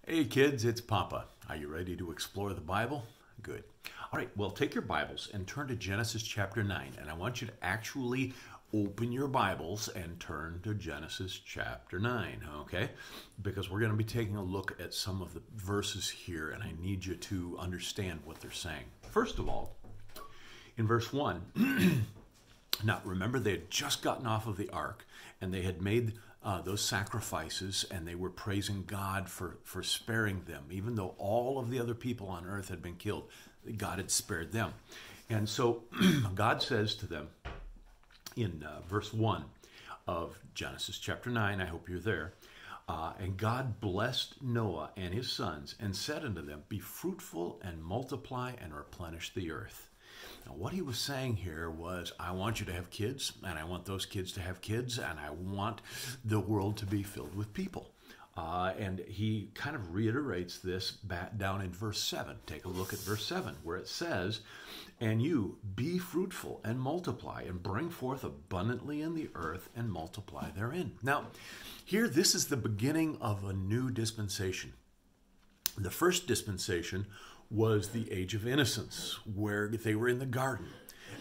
Hey kids, it's Papa. Are you ready to explore the Bible? Good. All right, well, take your Bibles and turn to Genesis chapter 9. And I want you to actually open your Bibles and turn to Genesis chapter 9, okay? Because we're going to be taking a look at some of the verses here, and I need you to understand what they're saying. First of all, in verse 1, now remember they had just gotten off of the ark, and they had made those sacrifices, and they were praising God for sparing them. Even though all of the other people on earth had been killed, God had spared them. And so God says to them in verse 1 of Genesis chapter 9, I hope you're there, and God blessed Noah and his sons and said unto them, be fruitful and multiply and replenish the earth. Now, what he was saying here was, I want you to have kids, and I want those kids to have kids, and I want the world to be filled with people. And he kind of reiterates this back down in verse 7. Take a look at verse 7, where it says, and you be fruitful and multiply and bring forth abundantly in the earth and multiply therein. Now, here, this is the beginning of a new dispensation. The first dispensation was the age of innocence, where they were in the garden.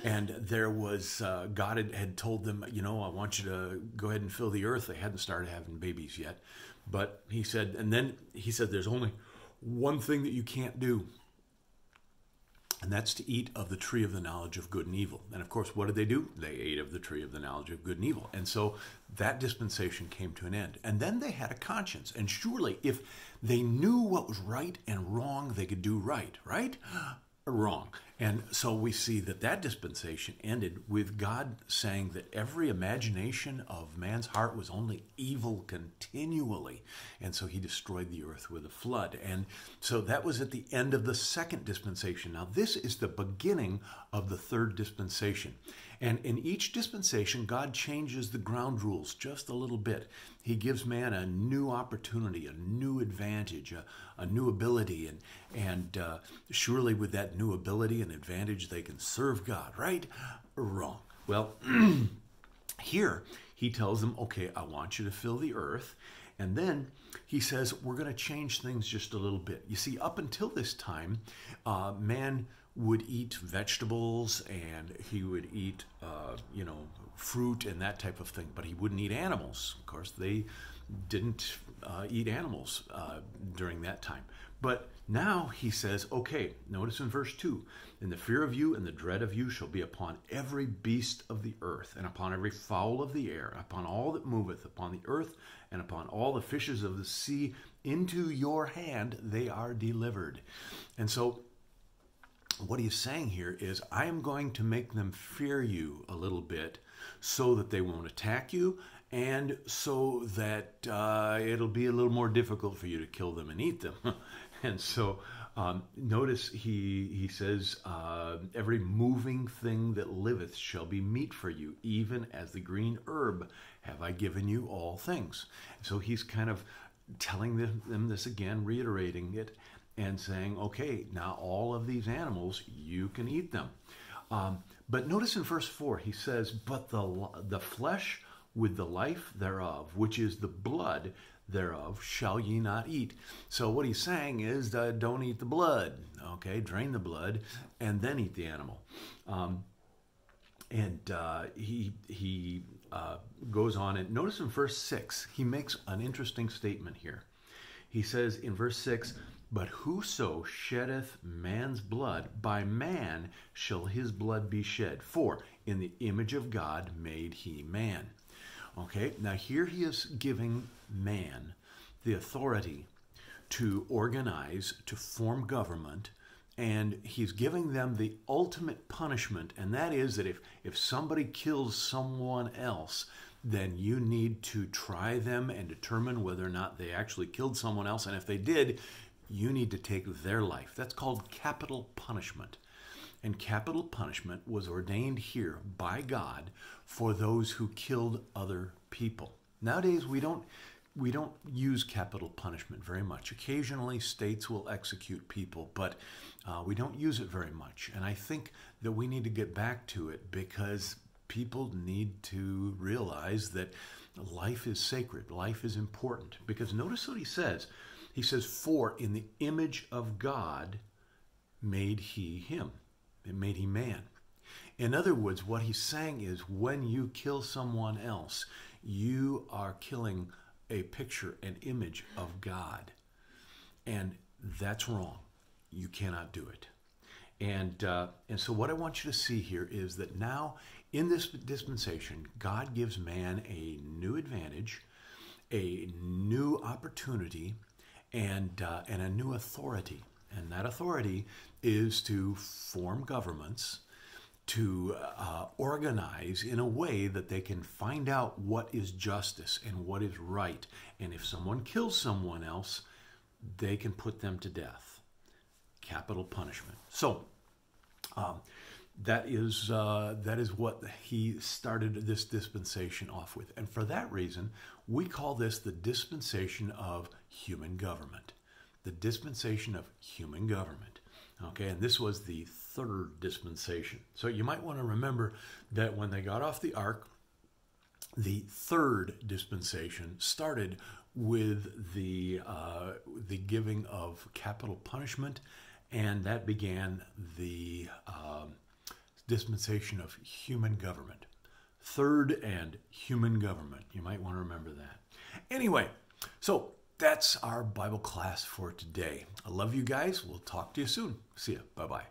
And there was, God had told them, I want you to go ahead and fill the earth. They hadn't started having babies yet. But he said, and then he said, there's only one thing that you can't do. And that's to eat of the tree of the knowledge of good and evil. And of course, what did they do? They ate of the tree of the knowledge of good and evil. And so that dispensation came to an end. And then they had a conscience. And surely if they knew what was right and wrong, they could do right, right? Wrong. And so we see that that dispensation ended with God saying that every imagination of man's heart was only evil continually. And so he destroyed the earth with a flood. And so that was at the end of the second dispensation. Now this is the beginning of the third dispensation. And in each dispensation, God changes the ground rules just a little bit. He gives man a new opportunity, a new advantage, a new ability. And surely with that new ability and advantage, they can serve God, right? Wrong. Well, here he tells them, okay, I want you to fill the earth. And then he says, we're going to change things just a little bit. You see, up until this time, man would eat vegetables and he would eat, fruit and that type of thing, but he wouldn't eat animals. Of course, they didn't eat animals during that time. But now he says, okay, notice in verse 2, and the fear of you and the dread of you shall be upon every beast of the earth, and upon every fowl of the air, upon all that moveth upon the earth, and upon all the fishes of the sea. Into your hand they are delivered. And so what he's saying here is, I am going to make them fear you a little bit so that they won't attack you, and so that it'll be a little more difficult for you to kill them and eat them. And so notice he says, every moving thing that liveth shall be meat for you, even as the green herb have I given you all things. So he's kind of telling them this again, reiterating it, and saying, okay, now all of these animals, you can eat them. But notice in verse 4, he says, but the flesh with the life thereof, which is the blood thereof, shall ye not eat. So what he's saying is, don't eat the blood, okay? Drain the blood and then eat the animal. He goes on, and notice in verse 6, he makes an interesting statement here. He says in verse 6, but whoso sheddeth man's blood, by man shall his blood be shed. For in the image of God made he man. Okay, now here he is giving man the authority to organize, to form government, and he's giving them the ultimate punishment, and that is that if somebody kills someone else, then you need to try them and determine whether or not they actually killed someone else, and if they did, you need to take their life. That's called capital punishment. And capital punishment was ordained here by God for those who killed other people. Nowadays, we don't use capital punishment very much. Occasionally, states will execute people, but we don't use it very much. And I think that we need to get back to it because people need to realize that life is sacred. Life is important. Because notice what he says. He says, for in the image of God made he him. It made he man. In other words, what he's saying is when you kill someone else, you are killing a picture, an image of God. And that's wrong. You cannot do it. And so what I want you to see here is that now in this dispensation, God gives man a new advantage, a new opportunity, and a new authority. And that authority is to form governments, to organize in a way that they can find out what is justice and what is right. And if someone kills someone else, they can put them to death. Capital punishment. So that is what he started this dispensation off with. And for that reason, we call this the dispensation of human government. The dispensation of human government. Okay, and this was the third dispensation. So you might want to remember that when they got off the ark, the third dispensation started with the giving of capital punishment, and that began the dispensation of human government. Third and human government. You might want to remember that. Anyway, so that's our Bible class for today. I love you guys. We'll talk to you soon. See ya. Bye-bye.